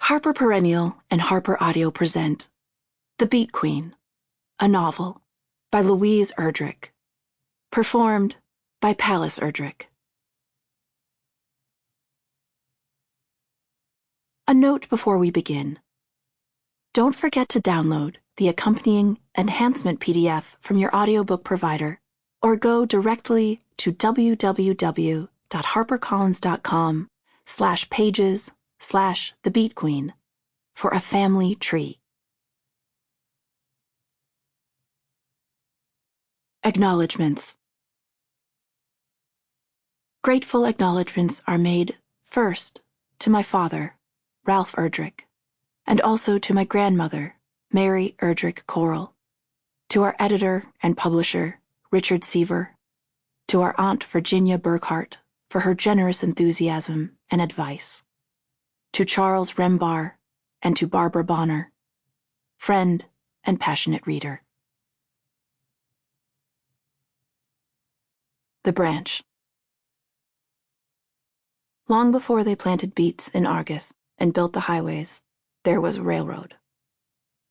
Harper Perennial and HarperAudio present The Beet Queen, a novel by Louise Erdrich, performed by Pallas Erdrich. A note before we begin. Don't forget to download the accompanying enhancement PDF from your audiobook provider or go directly to www.harpercollins.com/pages/The Beet Queen for a family tree. Acknowledgements. Grateful acknowledgements are made first to my father, Ralph Erdrich, and also to my grandmother, Mary Erdrich Coral, to our editor and publisher, Richard Seaver, to our Aunt Virginia Burkhart for her generous enthusiasm and advice, to Charles Rembar, and to Barbara Bonner, friend and passionate reader. The Branch. Long before they planted beets in Argus and built the highways, there was a railroad.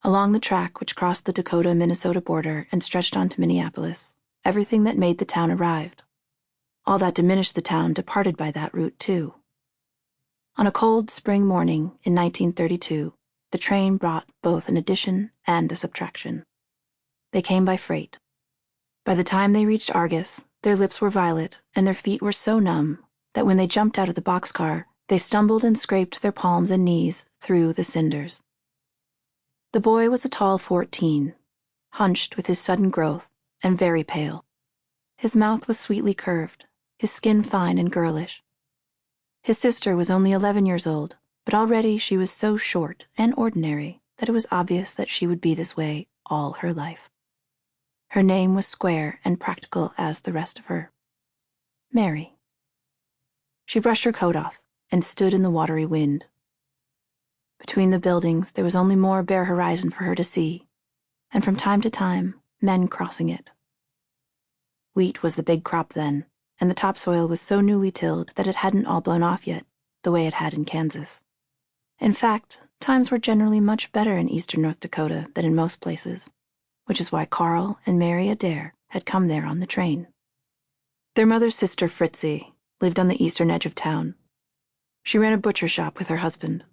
Along the track which crossed the Dakota-Minnesota border and stretched on to Minneapolis, everything that made the town arrived. All that diminished the town departed by that route, too. On a cold spring morning in 1932, the train brought both an addition and a subtraction. They came by freight. By the time they reached Argus, their lips were violet and their feet were so numb that when they jumped out of the boxcar, they stumbled and scraped their palms and knees through the cinders. The boy was a tall 14, hunched with his sudden growth and very pale. His mouth was sweetly curved, his skin fine and girlish. His sister was only 11 years old, but already she was so short and ordinary that it was obvious that she would be this way all her life. Her name was square and practical as the rest of her. Mary. She brushed her coat off and stood in the watery wind. Between the buildings there was only more bare horizon for her to see, and from time to time men crossing it. Wheat was the big crop then, and the topsoil was so newly tilled that it hadn't all blown off yet, the way it had in Kansas. In fact, times were generally much better in eastern North Dakota than in most places, which is why Karl and Mary Adare had come there on the train. Their mother's sister, Fritzie, lived on the eastern edge of town. She ran a butcher shop with her husband.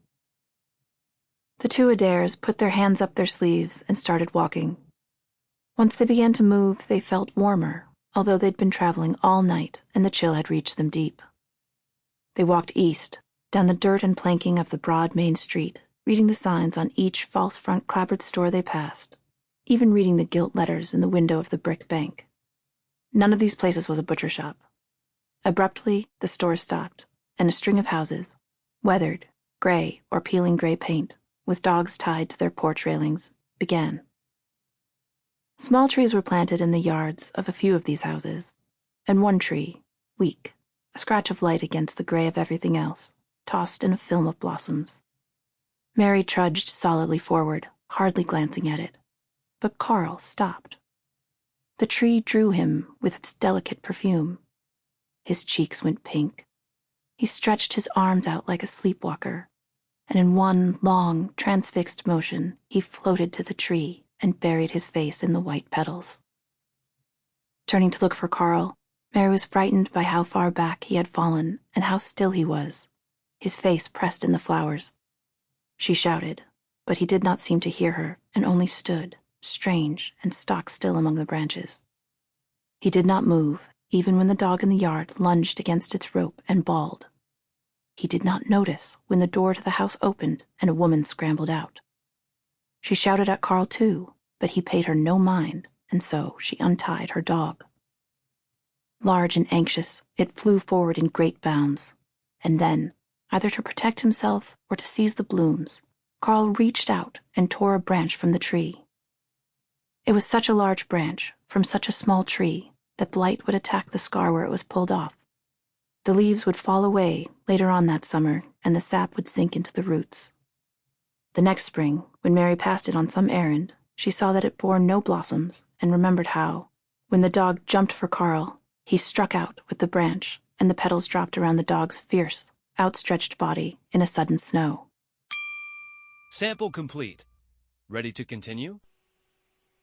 The two Adares put their hands up their sleeves and started walking. Once they began to move, they felt warmer, although they'd been traveling all night and the chill had reached them deep. They walked east, down the dirt and planking of the broad main street, reading the signs on each false front clapboard store they passed, even reading the gilt letters in the window of the brick bank. None of these places was a butcher shop. Abruptly, the stores stopped, and a string of houses, weathered, gray or peeling gray paint, with dogs tied to their porch railings, began. Small trees were planted in the yards of a few of these houses, and one tree, weak, a scratch of light against the gray of everything else, tossed in a film of blossoms. Mary trudged solidly forward, hardly glancing at it, but Karl stopped. The tree drew him with its delicate perfume. His cheeks went pink. He stretched his arms out like a sleepwalker, and in one long, transfixed motion, he floated to the tree and buried his face in the white petals. Turning to look for Karl, Mary was frightened by how far back he had fallen and how still he was, his face pressed in the flowers. She shouted, but he did not seem to hear her and only stood, strange and stock still among the branches. He did not move, even when the dog in the yard lunged against its rope and bawled. He did not notice when the door to the house opened and a woman scrambled out. She shouted at Karl too, but he paid her no mind, and so she untied her dog. Large and anxious, it flew forward in great bounds, and then, either to protect himself or to seize the blooms, Karl reached out and tore a branch from the tree. It was such a large branch, from such a small tree, that blight would attack the scar where it was pulled off. The leaves would fall away later on that summer, and the sap would sink into the roots. The next spring, when Mary passed it on some errand, she saw that it bore no blossoms and remembered how, when the dog jumped for Karl, he struck out with the branch and the petals dropped around the dog's fierce, outstretched body in a sudden snow. Sample complete. Ready to continue?